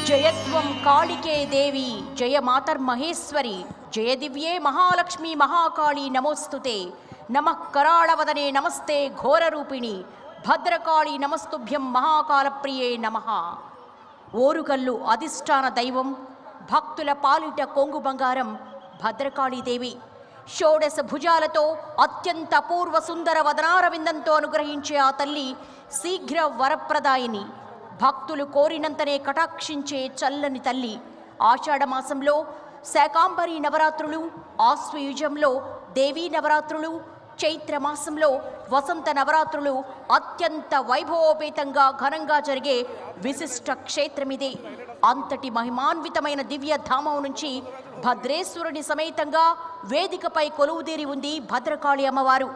जयत्वं कालिके देवी जय मातर्महेश्वरी जय दिव्ये महालक्ष्मी महाकाली नमोस्तुते नमः कराळवदने नमस्ते घोररूपिणी भद्रकाली नमस्तुभ्यं महाकालप्रिये नमः। ఓరుగల్లు అధిష్టాన దైవం భక్తుల పాలిట కొంగు బంగారం భద్రకాళీదేవి షోడశ భుజాలతో అత్యంత పూర్వ సుందర వదనారవిందంతో అనుగ్రహించే ఆ తల్లి శీఘ్ర వరప్రదాయిని, భక్తులు కోరినంతనే కటాక్షించే చల్లని తల్లి. ఆషాఢమాసంలో శాకాంబరి నవరాత్రులు, ఆశ్వయుజంలో దేవీ నవరాత్రులు, చైత్రమాసంలో వసంత నవరాత్రులు అత్యంత వైభవోపేతంగా ఘనంగా జరిగే విశిష్ట క్షేత్రమిదే. అంతటి మహిమాన్వితమైన దివ్య ధామం నుంచి భద్రేశ్వరుని సమేతంగా వేదికపై కొలువుదీరి ఉంది భద్రకాళి అమ్మవారు.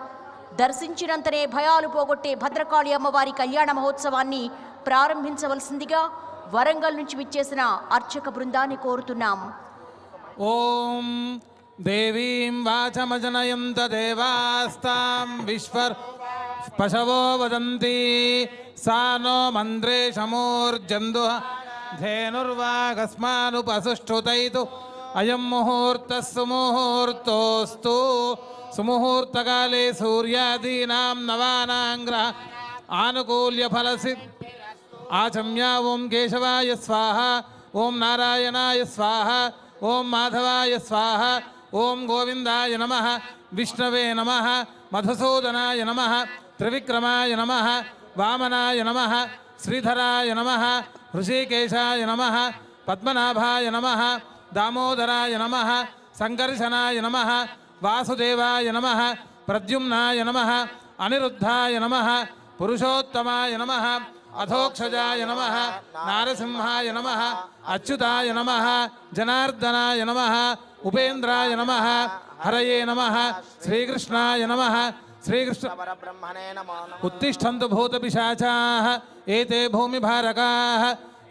దర్శించినంతనే భయాలు పోగొట్టే భద్రకాళి అమ్మవారి కళ్యాణ మహోత్సవాన్ని ప్రారంభించవలసిందిగా వరంగల్ నుంచి విచ్చేసిన అర్చక బృందాన్ని కోరుతున్నాం. ఓం దేవీం వాచమజనయంత దేవాస్తాం విశ్వర్ పశవో వదంతి సా నో మంద్రేషమూర్జందు ధేనుర్వాగస్మానుపసుష్ఠుతైతు అయం ముహూర్తః సుముహూర్తోస్తు. సుముహూర్తకాలే సూర్యాదీనాం నవానాం గ్రహ ఆనుకూల్య ఫలసిద్ధి ఆచమ్య. ఓం కేశవాయ స్వాహ, ఓం నారాయణాయ స్వాహ, ఓం మాధవాయ స్వాహ, ఓం గోవిందాయ నమః, విష్ణవే నమః, మధుసూదనాయ నమః, త్రివిక్రమాయ నమః, వామనాయ నమః, శ్రీధరాయ నమః, హృషికేశాయ నమః, పద్మనాభాయ నమః, దామోదరాయ నమః, సంకర్షణాయ నమః, వాసుదేవాయ నమః, ప్రద్యుమ్నాయ నమః, అనిరుద్ధాయ నమః, పురుషోత్తమాయ నమః, అధోక్షజాయ నమః, నారసింహాయ నమః, అచ్యుతాయ నమః, జనార్దనాయ నమః, ఉపేంద్రాయ నమః, హరయే నమః, శ్రీకృష్ణాయ నమః. శ్రీకృష్ణ ఉత్తిష్టంతు భూతపిశాచాః ఏతే భూమిభారకాః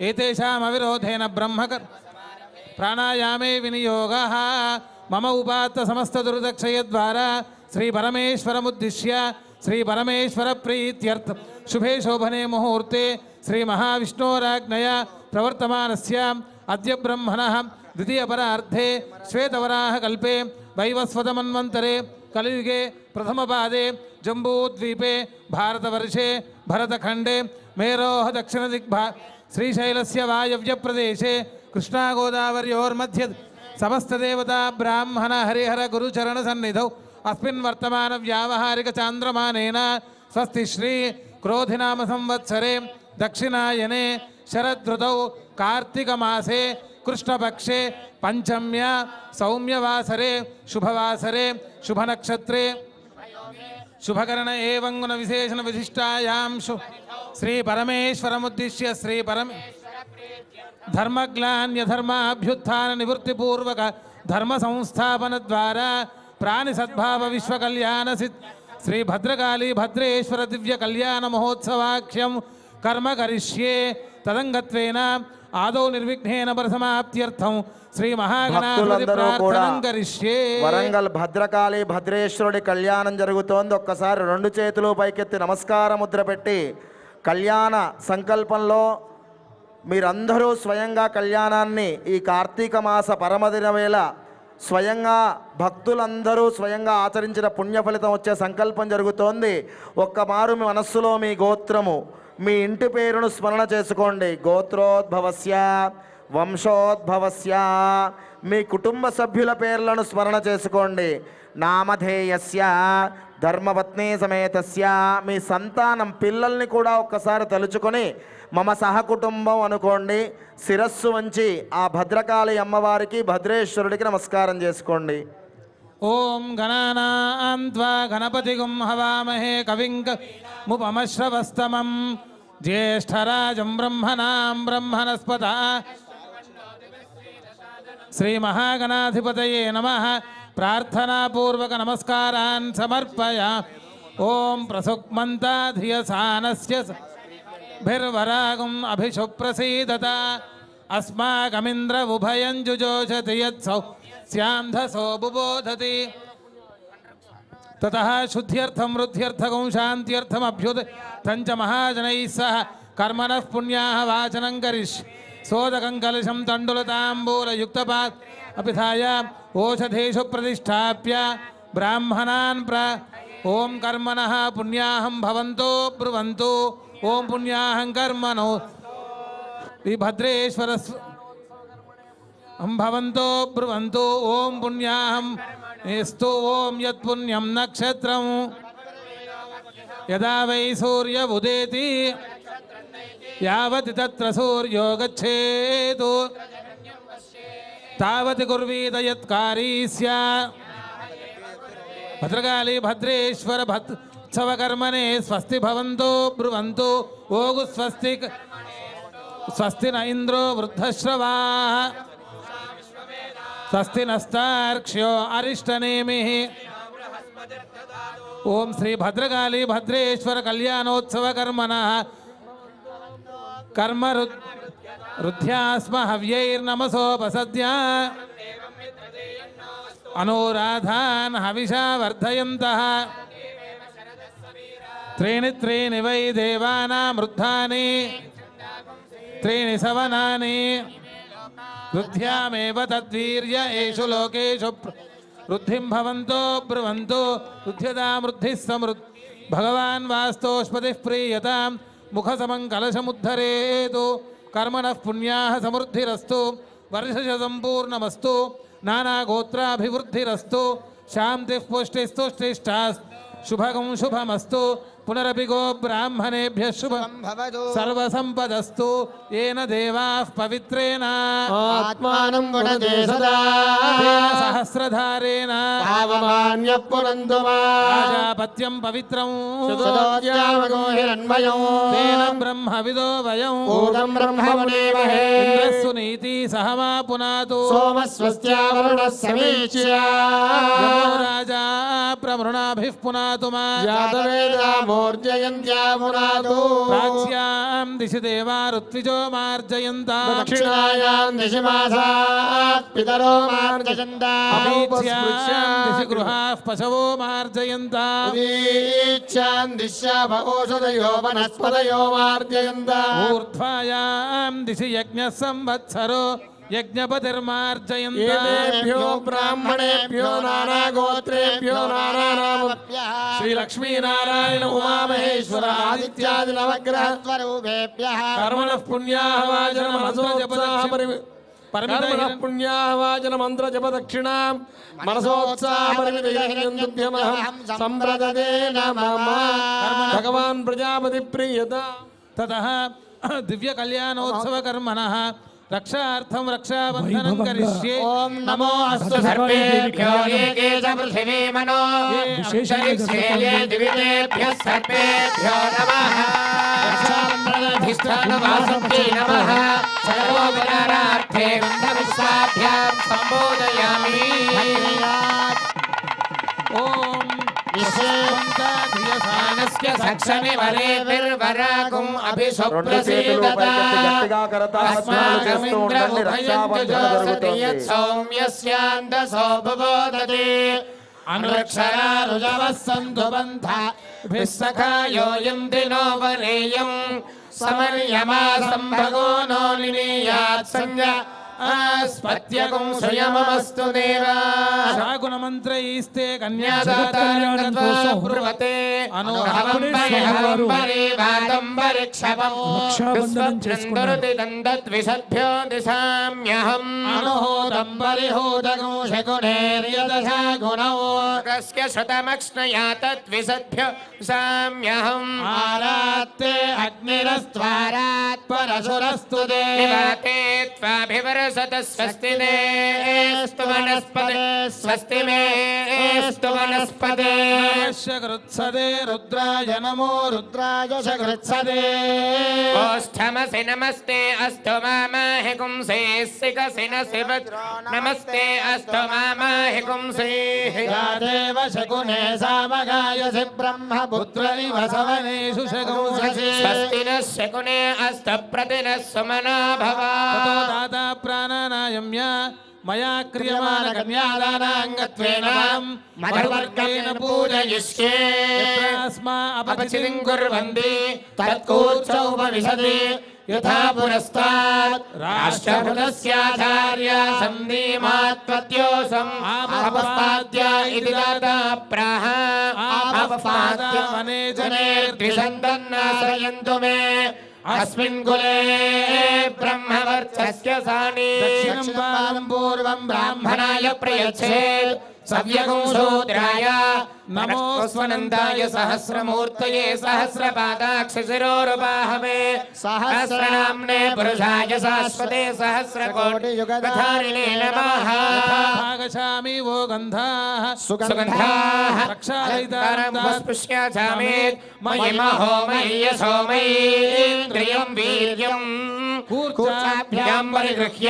ఏతేషామవిరోధేన బ్రహ్మకర్ ప్రాణాయామే వినియోగః. మమ ఉపాత్త సమస్త దుర్దక్షయద్వారా శ్రీ పరమేశ్వరముద్దిశ్య శ్రీ పరమేశ్వర ప్రీత్యర్థం శుభే శోభనే ముహూర్తే శ్రీ మహావిష్ణోరాజ్ఞయా ప్రవర్తమానస్య అద్య బ్రహ్మణః ద్వితీయపరార్ధే శ్వేతవరాహ కల్పే వైవస్వతమన్వంతరే కలియుగే ప్రథమపాదే జంబూద్వీపే భారతవర్షే భరతఖండే మేరోః దక్షిణదిగ్భా శ్రీశైలస్య వాయవ్య ప్రదేశే కృష్ణాగోదావర్యోర్మధ్య సమస్తదేవతా బ్రాహ్మణ హరిహర గురుచరణ సన్నిధౌ అస్మిన్ వర్తమాన వ్యావహారిక చాంద్రమానేన స్వస్తి శ్రీ క్రోధినామ సంవత్సరే దక్షిణాయనే శరదృతౌ కార్తీక మాసే కృష్ణపక్షే పంచమ్య సౌమ్యవాసరే శుభవాసరే శుభనక్షత్రే శుభకరణ ఏవం గుణ విశేషణ విశిష్టాయాం శ్రీ పరమేశ్వరముద్దిశ్య శ్రీ ధర్మగ్లాన్యధర్మాభ్యుత్థాన నివృత్తిపూర్వక ధర్మ సంస్థాపన ద్వారా ప్రాణి సద్భావ విశ్వకళ్యాణ సిద్ధ శ్రీ భద్రకాళీ భద్రేశ్వర దివ్య కళ్యాణ మహోత్సవాఖ్యం కర్మ కరిష్యే. తదంగత్వేన ఆదౌ నిర్విఘ్నేన పరిసమాప్త్యర్థం శ్రీ మహాగణాధిపతి ప్రార్థనం కరిష్యే. వరంగల్ భద్రకాళీ భద్రేశ్వరుడి కళ్యాణం జరుగుతోంది. ఒక్కసారి రెండు చేతులు పైకెత్తి నమస్కార ముద్ర పెట్టి కళ్యాణ సంకల్పంలో మీరందరూ స్వయంగా కళ్యాణాన్ని ఈ కార్తీక మాస పరమదిన వేళ స్వయంగా భక్తులందరూ స్వయంగా ఆచరించిన పుణ్య ఫలితం వచ్చే సంకల్పం జరుగుతోంది. ఒక్కమారు మీ మనస్సులో మీ గోత్రము మీ ఇంటి పేరును స్మరణ చేసుకోండి. గోత్రోద్భవస్య వంశోద్భవస్య మీ కుటుంబ సభ్యుల పేర్లను స్మరణ చేసుకోండి. నామధేయస్య ధర్మపత్ని సమేతస్య మీ సంతానం పిల్లల్ని కూడా ఒక్కసారి తలుచుకొని మమ సహకుటుంబం అనుకోండి. శిరస్సు వంచి ఆ భద్రకాళి అమ్మవారికి భద్రేశ్వరుడికి నమస్కారం చేసుకోండి. ఓం గణానాం త్వా గణపతిగుం హవామహే కవిం ముపమశ్రవస్తమం జ్యేష్ఠరాజం బ్రహ్మణాం బ్రహ్మణస్పత శ్రీ మహాగణాధిపతయే నమః. ప్రార్థనాపూర్వక నమస్కారాన్ సమర్పయా. ఓం ప్రసుక్మంతా ధియసానస్య భిర్వరాగం అభిషుప్రసీదత అస్మాకమింద్ర ఉభయం జుజోషతి యత్సౌ స్యాంధసో బుబోధతి. తతః శుద్ధ్యర్థం వృద్ధ్యర్థకం శాంత్యర్థం అభ్యుదయం చ మహాజనైః సహ कर्मणः पुण्याः वाचनं करिष्ये सोदकं कलशं तण्डुलताम्बूलयुक्तपात् अपिधाय ओषधेषु प्रतिष्ठाप्य ब्राह्मणान् ओं कर्मणः पुण्याहं भवन्तो ब्रुवन्तु ओं पुण्याहं कर्मणो भद्रेश्वर भवन्तो ब्रुवन्तु ओं पुण्याहं एस्तु ओं यत्पुण्यं नक्षत्रं यदा वै सूर्य उदेति यावत् तत्र सूर्यो गच्छेतु तावत् कुर्वीत यत्कारी स्यात् भद्रकाली भद्रेश्वर उत्सवकर्मणे स्वस्ति भवन्तो ब्रुवन्तु ओगु स्वस्ति स्वस्ति न इंद्रो वृद्धश्रवाः स्वस्ति नस्तार्क्ष्यो अरिष्टनेमिः ओम श्री भद्रकाली भद्रेश्वर कल्याणोत्सव कर्मणः कर्म रुद्ध्यास्म हव्यैर्नमसोपसद्या अनुराधान् हविषा वर्धयन्तः त्रीणि त्रीणि वै देवानां वृद्धानि त्रीणि सवनानि वृद्ध्यामेव तद्वीर्य एषु लोकेषु वृद्धिं भवन्तो ब्रुवन्तु वृद्ध्यतां वृद्धिः समृद्ध भगवान् वास्तोष्पतिः प्रीयतां मुखसमं कलशमुद्धरेतु कर्मणः पुण्याः समृद्धिरस्तु वर्षश सम्पूर्णमस्तु नानागोत्राभिवृद्धिरस्तु शान्तिः पुष्टिस्तुष्टिष्ठा शुभगं शुभमस्तु पुनरपि गो ब्राह्मणेभ्यः शुभं भवतु सर्वसम्पदस्तु येन देवाः पवित्रेण आत्मानं गुणते सदा तेन सहस्रधारेण पावमान्यः पुनन्तु राजापत्यं पवित्रं सुदोद्यामगोहिरन्मयो तेन ब्रह्मविदो वयं ऊदं ब्रह्मवनेमहे इन्द्रस्सु नीति सह मा पुनातु सोमस्वस्यावरुणः समीच्य यमो राजा प्रमृणाभिः पुनातु मा यादवेदामोर्जयन्त्या पुनातु प्राच्यां दिशि देवा ऋत्विजो मार्जयन्तां दक्षिणायां दिशि मासाः पितरो मार्जयन्ताम् अमीच्यां दिशि गृहाः पशवो मार्जयन्ताम् उदीच्यां दिश्याभ ओषधयो वनस्पतयो मार्जयन्ताम् ऊर्ध्वायां दिशि यज्ञः संवत्सरो यज्ञपतिर्मार्जयन्ताम् एतेभ्यो ब्राह्मणेभ्यो नानागोत्रेभ्यो नानानामभ्यः श्रीलक्ष्मीनारायण उमामहेश्वर आदित्यादि नवग्रहस्वरूपेभ्यः कर्मणः पुण्याः कर्मणः पुण्याः वाचनमन्त्रजपदक्षिणां मनसोत्साहपरिमितयज्ञं सम्प्रददे नमः भगवान् प्रजापतिप्रीयता ततः दिव्य कल्याणोत्सव कर्मणः रक्षार्थं रक्षाबन्धनं करिष्ये ओम नमो अस्तु सर्वेभ्यो एके च पृथिवी मनो विशेषे ये दिवितेभ्यः सर्वेभ्यो नमः रक्षाबन्धनाधिष्ठानवासुभ्ये नमः सर्वोपकारार्थे गन्धविश्वाभ्यां सम्बोधयामि ओम विशेषानस्य सक्षनि वरेभिर्वरागुम् अभिसुप्रसीदता గట్టిగా కరతాళధ్వనులు చేస్తూ ఉండండి రక్షాబంధన జరుగుతోంది सौम्यस्यान्दसो बुबोधते अनुरक्षरारुजवः सन्तु बन्धभिः सखायोऽयं दिनो वरेयं समर्यमा सम्भगो नो निनीयात् संज्ञा आस्पत्यकुं स्वयममस्तु देवा शाकुनमन्त्रैस्ते कन्यादातारं ब्रुवते अनुहवम्बरे वादम्बरे क्षवं विश्वन्दरुति दन्दद्विषद्भ्यो दिशाम्यहम् अनुहोदम्बरिहोदगो शकुनेर्यदशा गुणौ कस्य शतमक्ष्णया तद्विषद्भ्यो दिशाम्यहम् आरात्ते अग्निरस्त्वारात् परशुरस्तु देवाते त्वाभिवर स्वस्ति मेऽस्तु वनस्पते स्वस्ति मेऽस्तु वनस्पते कृत्सदे रुद्राय नमो रुद्राय कृत्सदे ओष्ठमसि नमस्ते अस्तु मामाहि पुंसे सिकसि न शिवज्रो नमस्ते अस्तु मामाहि पुंसे या देव शकुने सामगायसि ब्रह्मपुत्र इव सवनेषु शकुंससि स्वस्ति नः शकुने अस्तु प्रतिनः सुमना भव दाता प्राणानायम्य మయా క్రియమాణ కన్యాదానాంగత్వేన మధువర్గేన పూజయిష్యే అస్మా అపచితిం కుర్వంతి తత్కూర్చౌపవిశతి యథా పురస్తాత్ రాష్ట్రభృతస్యాచార్య సంధీమాత్వత్యోసం ఆపపాద్య ఇతి దాతా ప్రాహ ఆపపాద్య వనే జనేర్ద్విషందన్నాశ్రయంతు మే అస్మిన్ కులే బ్రహ్మవర్చస్య సాని దక్షిణం పాదం పూర్వం బ్రాహ్మణాయ ప్రయచ్చేత్ సవ్యగం శూద్రాయ నమో స్వనందాయ సహస్రమూర్తయే సహస్రపాదాక్షశిరోరుబాహవే సహస్రనామ్నే పురుషాయ శాశ్వతే సహస్రకోటియుగధారిణే నమః భాగశామి వో గంధాః సుగంధాః రక్షారహితారం పుష్ప్యాచామేత్ మయి మహో మయి యశో మయీంద్రియం వీర్యం కూర్చాభ్యాం పరిగృహ్య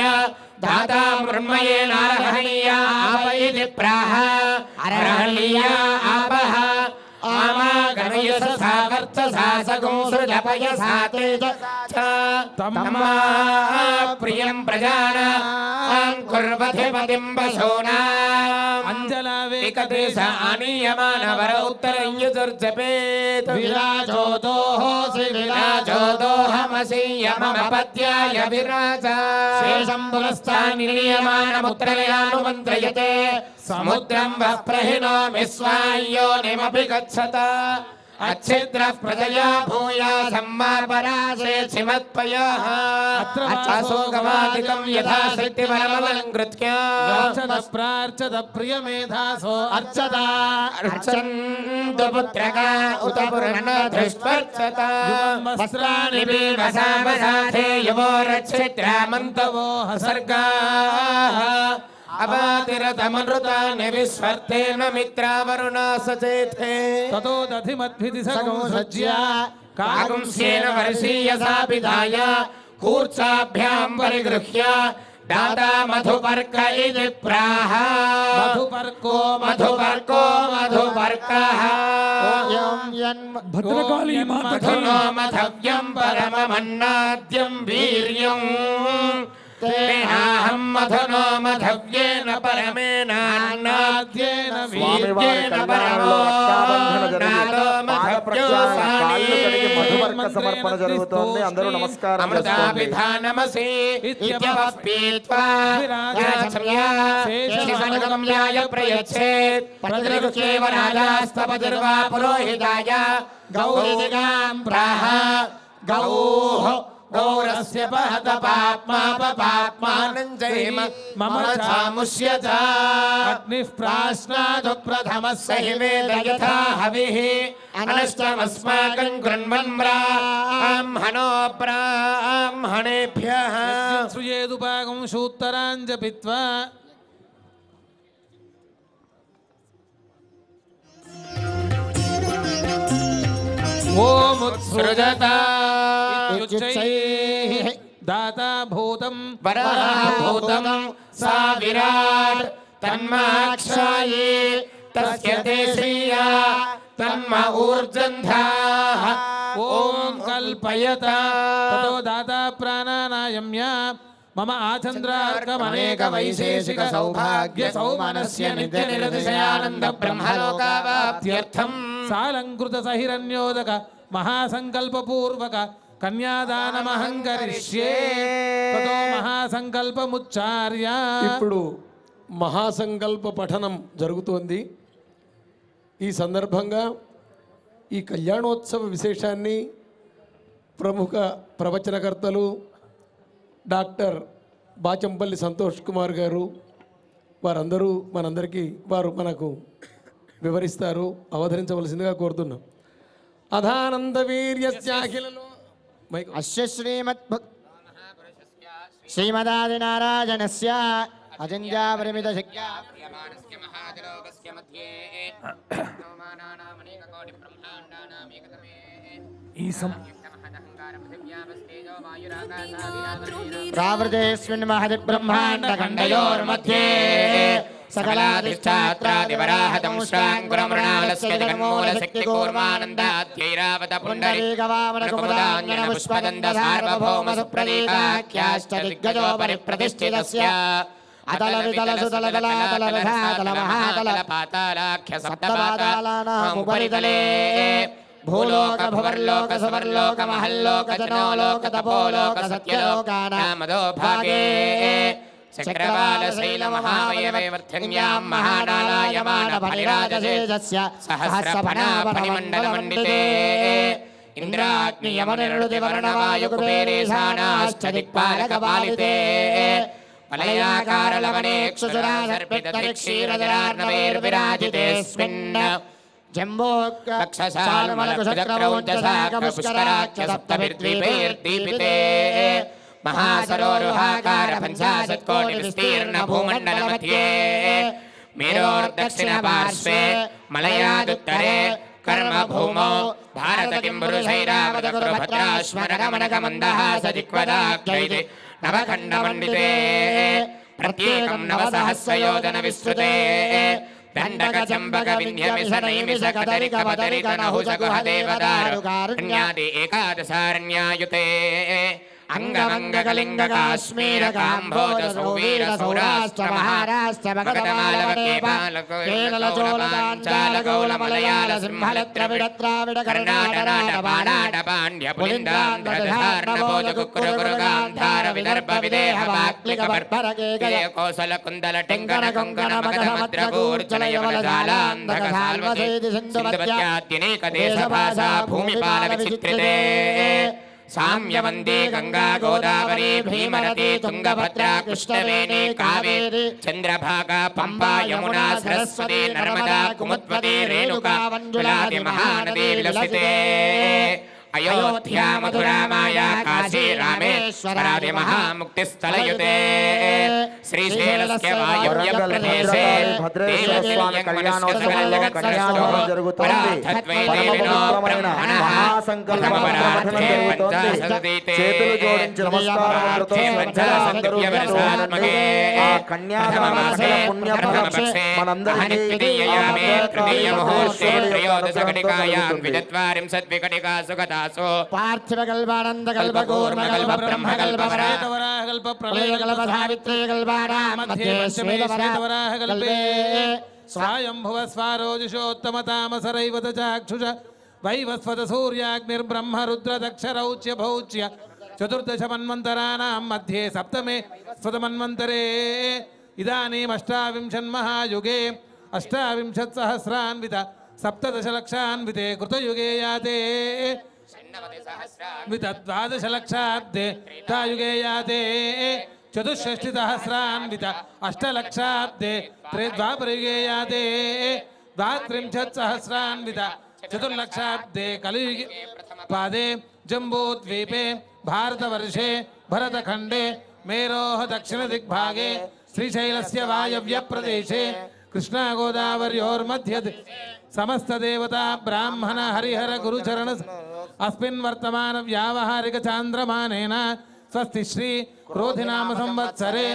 దాతా మృణ్మయేనార్హణీయా ఆప ఇతి ప్రాహ అర్హణీయా ఆపః ఆమాగణయస సావర్చసా సగం సృజపయసా తేజస తమ్మా ప్రియం ప్రజానాం కుర్వధిపతిం వశోనా అంజలావేకదేశ ఆనీయమానవర ఉత్తరం యజుర్జపేత్ విరాజోదోహోసి విరాజోదోహమసీయ మమ పద్యాయ విరాజ శేషం పురస్తాని నియమానముత్రయానుమంత్రయతే సముద్రం వః ప్రహినోమి స్వాయ్యోనిమపి గచ్చత अच्छिद्रः प्रजया भूया सम्मापराशे छिमत्पयः अशोकवादिकं यथा शक्तिबलमलङ्कृत्य प्रार्चत प्रियमेधासो अर्चता अर्चन्तु पुत्रका उत पुरन्नधृष्ट्वर्चत वस्त्राणि बीवसावसाधे युवो रक्षित्रामन्तवो हसर्गाः अवातिरतमनृतानि विस्वर्तेन मित्रावरुणा सचेते ततो दधिमद्भिति सगंसज्य काकुंस्येन वर्षीयसा पिधाय कूर्चाभ्यां परिगृह्य दाता मधुपर्क इति प्राह मधुपर्को मधुपर्को मधुपर्कः भद्रकाली मधुनो मधव्यं परममन्नाद्यं वीर्यम् तेहाहं मधुनो मधव्येन परमेनान्नाद्येन वीर्येन परमो नादो मधव्यो మధువర్క సమర్పణ జరుగుతోంది. అందరూ నమస్కారం చేసుకోండి. అమృతాభిధానమసి ఇత్యవః పీత్వా శేషసంగమ్యాయ ప్రయచ్చేత్ ప్రతిగృహ్యేవ రాజాస్తపతిర్వా పురోహితాయ గౌరిదిగాం ప్రాహ గౌః గౌరస్య పహత పాప్మాపపాప్మానం జైమ మమ చాముష్యత అగ్నిః ప్రాశ్నాదు ప్రథమः సహి వేద యథా హవిః అనష్టమస్మాకం కృణ్వన్ బ్రాహ్మణో బ్రాహ్మణేభ్యః శ్రూయేదుపాగం శూత్తరాంజ పిత్వా ఓం సృజత దాతా భూతం వరాభూతం సా విరాట్ తన్మాక్షాయే తస్య దేశీయా తన్మ ఊర్జంధాః ఓం కల్పయత తతో దాతా ప్రాణానాయమ్య మమ ఆచంద్రార్కమనేక వైశేషిక సౌభాగ్య సౌమనస్య నిత్య నిరతిశయానంద బ్రహ్మలోకావాప్త్యర్థం సాలంకృత సహిరణ్యోదక మహాసంకల్పపూర్వక కన్యాదానమహం కరిష్యే తతో మహాసంకల్పముచ్చార్య. ఇప్పుడు మహాసంకల్ప పఠనం జరుగుతోంది. ఈ సందర్భంగా ఈ కళ్యాణోత్సవ విశేషాన్ని ప్రముఖ ప్రవచనకర్తలు డాక్టర్ బాచంపల్లి సంతోష్ కుమార్ గారు వారందరూ వారు మనకు వివరిస్తారు. అవతరించవలసిందిగా కోరుతున్నాం. అధానంద వీర్యస్యాఖిలలో అస్య శ్రీమదాదినారాయణస్య అజంజాపరిమిత శక్త్యా ప్రియమానస్య మహాజలోకస్య మధ్యే నోమానానామనేక కోటి బ్రహ్మాండానాం ఏకతమే ఈ ప్రావృతేస్మిన్ మహది బ్రహ్మాండ ఖండయోర్मध्ये सकलाधिष्ठात्रादिवराहतं श्राङ्कुरमृणालस्य जगन्मूलशक्तिकूर्मानन्दाद्यैरावत पुण्डरीकवामनकुमुदाञ्जनपुष्पदन्त सार्वभौमसुप्रतीकाख्याष्टदिग्गजोपरिप्रतिष्ठितस्य అతల వితల సుతల తలాతల రసాతల మహాతల పాతాళాఖ్య సప్తపాతాళానాం ఉపరితలే భూలోక భువర్లోక సువర్లోక మహల్లోక జనోలోక తపోలోక సత్యలోకానామదో భాగే చక్రవాల శైల మహావయవర్ధన్యాం మహానాలాయమాన ఫలిరాజశేషస్య సహస్రఫణాఫణిమండల మండితే ఇంద్రాగ్ని యమనిరుది వర్ణవాయు కుబేరేశానాశ్చ దిక్పాలక పాలితే వలయాకారలవనే క్షుసురా సర్పితరిక్షీరజరార్ణవైర్విరాజితేస్మిన్ జంబోక్షసాల్మలకుశక్రౌంచసాకపుష్కరాఖ్య సప్తభిర్ద్వీపైర్దీపితే మహాసరోరుహాకార పంచాశత్కోటి విస్తీర్ణ భూమండల మధ్యే మేరోర్దక్షిణ పార్శ్వే మలయాదుత్తరే కర్మ భూమౌ భారత కింపురుషైరావత కురుభద్రాశ్వరగమనగమందహాస దిక్వదాఖ్యైతి నవఖండమండితే ప్రత్యేకం నవసహస్రయోజన విస్తృతే దండక చంబక వింధ్య విష నైమిష కదరిక వదరిక నహుషగుహ దేవదారుణ్యాది ఏకాదశారణ్యాయుతే అంగమంగ కళింగ కాశ్మీర కాంభోజ సౌవీర సౌరాష్ట్ర మహారాష్ట్ర కేరళ చోళ పాంచాల గౌళ మలయాళ సింహళ ద్రవిడ ద్రావిడ కర్ణాటక బాణాట పాండ్య పులిందాంధ్ర ధారణభోజ కుక్కుర గురుగాంధార విదర్భ విదేహ వాక్లిక బర్భర కేకయ కోసల కుందల టెంకణ కొంకణ మగధ మద్రగూర్చల యవల జాలాంధక సాల్వసేది సింధువత్యాద్యనేక దేశ భాషా భూమిపాల విచిత్రితే సామ్యవందే గంగా గోదావరి భీమనది తుంగభద్రా కృష్ణవేణి కావేరి చంద్రభాగా పంపా యమునా సరస్వతి నర్మదా కుముద్వతి రేణుకా మంజులాది మహానది విలసితే అయోధ్యా మధురా మాయా కాశీ రామేశ్వరాది మహాముక్తిస్థలయుతే శ్రీశైలస్య వాయువ్య ప్రదేశే భద్రేశ్వర స్వామి కళ్యాణోత్సవంలో కళ్యాణోత్సవం జరుగుతోంది. పరమపవిత్రమైన మహాసంకల్ప ప్రార్థన జరుగుతోంది. చేతులు జోడించి నమస్కారములతో అందరూ వింటూ ఆ కన్యాదాన సకల పుణ్యఫలం మనందరికీ పార్థివ కల్పానంద కల్ప కూర్మ కల్ప బ్రహ్మ కల్ప కల్ప ప్రళయ కల్ప సావిత్రి కల్పానాం మధ్యే శ్వేతవరాహ కల్పే స్వయంభువ స్వారోజుషోత్తమ తామసరైవత చాక్షుష వైవస్వత సూర్యాగ్నిర్బ్రహ్మ రుద్ర దక్ష రౌచ్య భౌచ్య చతుర్దశ మన్వంతరాణాం మధ్యే సప్తమే స్వతమన్వంతరే ఇదానీమష్టావింశన్మహాయుగే అష్టావింశత్సహస్రాన్విత సప్తదశలక్షాన్వితే కృతయుగే యాతే ద్వాదశలక్షాబ్దే త్రాయుగే యాతే చతుషష్టిసహస్రాన్విత అష్టలక్షాబ్దే ద్వాపరయుగే యాతే ద్వాత్రింశత్సహస్రాన్విత చతుర్లక్షాబ్దే కలియుగే పాదే జంబూద్వీపే భారతవర్షే భరతఖండే మేరోః దక్షిణ దిగ్భాగే శ్రీశైలస్య వాయవ్య ప్రదేశే కృష్ణా గోదావర్యోర్మధ్య సమస్త దేవతా బ్రాహ్మణ హరిహర గురుచరణ అస్మిన్ వర్తమాన వ్యావహారిక చాంద్రమానేన స్వస్తి శ్రీ క్రోధినామ సంవత్సరే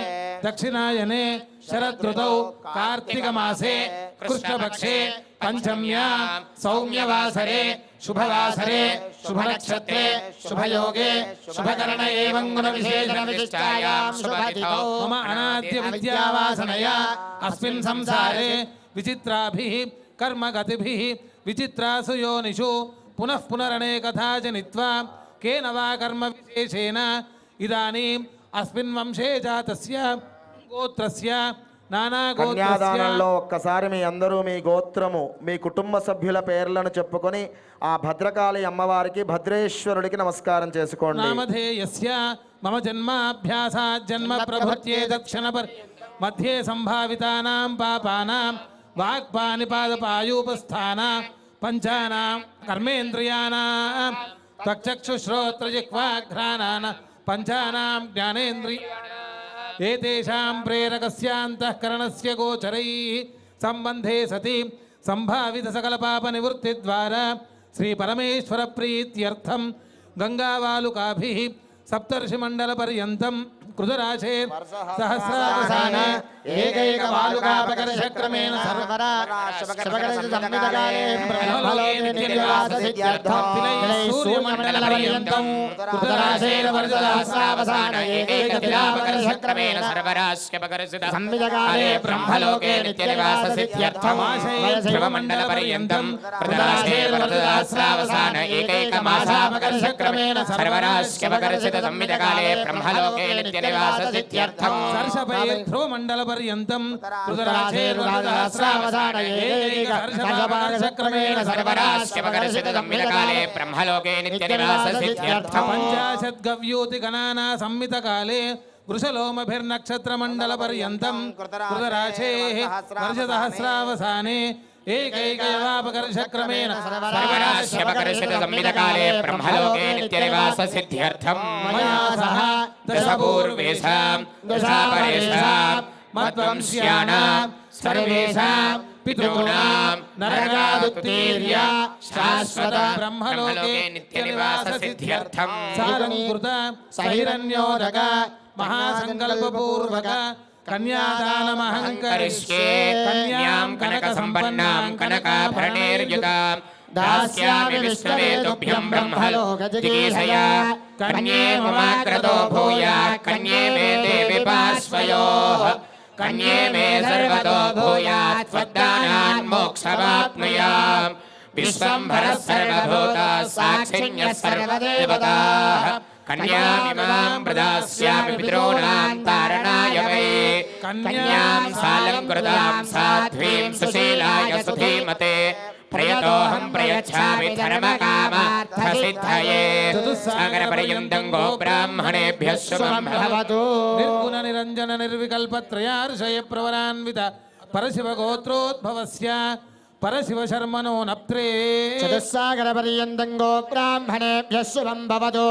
దక్షిణాయనే శరదృతౌ కార్తీక మాసే కృష్ణపక్షే పంచమ్యా సౌమ్యవాసరే శుభవాసరే శుభనక్షత్రే శుభయోగే శుభకరణ ఏవం గుణ విశేషణ విశిష్టాయాం శుభతిథౌ మమ అనాద్య విద్యావాసనయా అస్మిన్ సంసారే విచిత్రాభిః కర్మగతిభిః విచిత్రాసు యోనిషు పునః పునరనేకథా జనిత్వా కేన వా కర్మ విశేషేణ ఇదానీం అస్మిన్ వంశే జాతస్య గోత్రస్య కన్యాదానంలో ఒక్కసారి మీ అందరూ మీ గోత్రము మీ కుటుంబ సభ్యుల పేర్లను చెప్పుకొని ఆ భద్రకాళి అమ్మవారికి భద్రేశ్వరుడికి నమస్కారం చేసుకోండి. నామధేయస్య మమ జన్మాభ్యాసాత్ జన్మ ప్రభృత్యే దక్షిణ మధ్యే సంభావితానాం పాపానాం వాక్పానిపాదపాయూపస్థాన పంచానాం కర్మేంద్రియానాం త్వక్చక్షుశ్రోత్రజిహ్వాఘ్రాణాన పంచానాం జ్ఞానేంద్రియ ఏతేషాం ప్రేరకస్యాంతఃకరణస్య గోచరైః సంబంధే సతి సంభావిత సకల పాప నివృత్తి ద్వారా శ్రీ పరమేశ్వర ప్రీత్యర్థం గంగావాలుకాభిః సప్తర్షి మండల పర్యంతం కృతరాశే సహస్రావసాన ఏకైక వాలుకాపకర్షక్రమేణ సూర్యమండలపర్యంతం కృతరాశేన వర్షసహస్రావసాన ఏకైక తిలాపకర్షక్రమేణ సర్వరాశ్యపకర్షిత సంవిదకాలే బ్రహ్మలోకే నిత్యనివాస సిద్ధ్యర్థం ధ్రువమండలపర్యంతం కృతరాశేన వర్షసహస్రావసాన ఏకైక మాసాపకర్షక్రమేణ సర్వరాశ్యపకర్షిత సంవిదకాలే బ్రహ్మలోకే నిత్యనివాస సిద్ధ్యర్థం సర్షపై ధ్రువమండలపర్యంతం కృతరాశేర్వసహస్రావసాన ఏకైక హర్షపాకర్షక్రమేణ సర్వరాశ్యపకర్షిత సంవిదకాలే బ్రహ్మలోకే నిత్యనివాస సిద్ధ్యర్థం పంచాశద్గవ్యూతి గణానా సంమితకాలే వృషలోమభిర్నక్షత్రమండలపర్యంతం కృతరాశే వర్షసహస్రావసానే ఏకైకయవాపకర్షక్రమేణ సర్వరాశ్యపకర్షిత సంవిదకాలే బ్రహ్మలోకే నిత్యనివాస సిద్ధ్యర్థం మయా సహ దశపూర్వేషాం దశాపరేషాం మద్వంశ్యానాం సర్వేషాం పితॄణాం నరకాదుత్తీర్య శాశ్వత బ్రహ్మలోకే నిత్యనివాస సిద్ధ్యర్థం సాలంకృత సహిరణ్యోదక మహాసంకల్పపూర్వక కన్యాదానమహంకరిష్యే కన్యాం కనక సంపన్నాం కనకాభరణైర్యుతాం దాస్యామి విష్ణవే తుభ్యం బ్రహ్మలోక జిగీషయా కన్యే మమాగ్రతో భూయాత్ కన్యే మే దేవి పార్శ్వయోః కన్యే మే సర్వతో భూయాత్ స్వదానాన్ మోక్షమాప్నుయాం విశ్వంభరः సర్వభూతాः సాక్షిణ్యः సర్వదేవతాः కన్యామిమాం ప్రదాస్యామి పితॄణాం తారణాయ వై కన్యాం సాలంకృతాం సాధ్వీం సుశీలాయ సుధీమతే ప్రయతోహం ప్రయచ్ఛామి ధర్మకామార్థసిద్ధయే సాగరపర్యంతం గో బ్రాహ్మణేభ్యः శుభం భవతు నిర్గుణ నిరంజన నిర్వికల్ప త్రయార్షయ ప్రవరాన్విత పరశివ గోత్రోద్భవస్య పరశివ శర్మణో నప్త్రే చతుస్సాగరపర్యంతం గో బ్రాహ్మణేభ్యः శుభం భవతు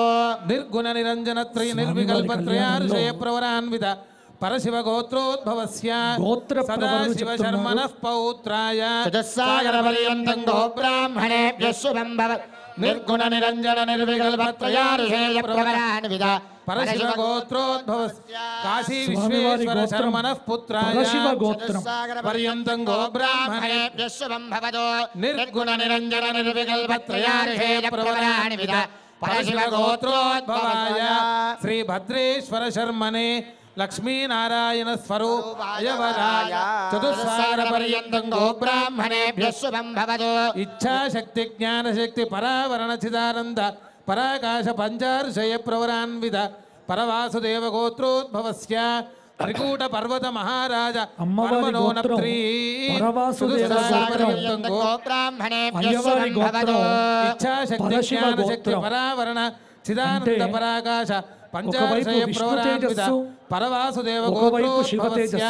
నిర్గుణ నిరంజన త్రయ నిర్వికల్ప త్రయార్షయ ప్రవరాన్విత పరశివ గోత్రోద్భవస్య సదాశివ శర్మణః పౌత్రాయ చతుస్సాగరపర్యంతం గో బ్రాహ్మణేభ్యः శుభం భవతు నిర్గుణ నిరంజన నిర్వికల్ప త్రయార్షేయ ప్రవరాన్విత పరశివ గోత్రోద్భవస్య కాశీ విశ్వేశ్వర శర్మణః పుత్రాయ పర్యంతం గో బ్రాహ్మణేభ్యः శుభం భవతు నిర్గుణ నిరంజన నిర్వికల్ప త్రయార్షేయ ప్రవరాన్విత పరశివ గోత్రోద్భవాయ శ్రీ భద్రేశ్వర శర్మనే లక్ష్మీనారాయణ స్వరూపాయ వరాయ చతుస్సాగర పర్యంతం గో బ్రాహ్మణేభ్యः శుభం భవతు ఇచ్ఛాశక్తి జ్ఞానశక్తి పరావరణ చిదానంద పరాకాశ పంచార్షయ ప్రవరాన్విత పరవాసుదేవ గోత్రోద్భవస్య త్రికూట పర్వత మహారాజ పరమనోనప్త్రీ ఇచ్ఛాశక్తి జ్ఞానశక్తి పరావరణ చిదానంద పరాకాశ పంచార్షయ ప్రవరాన్విత పరవాసుదేవ గోత్రోద్భవస్య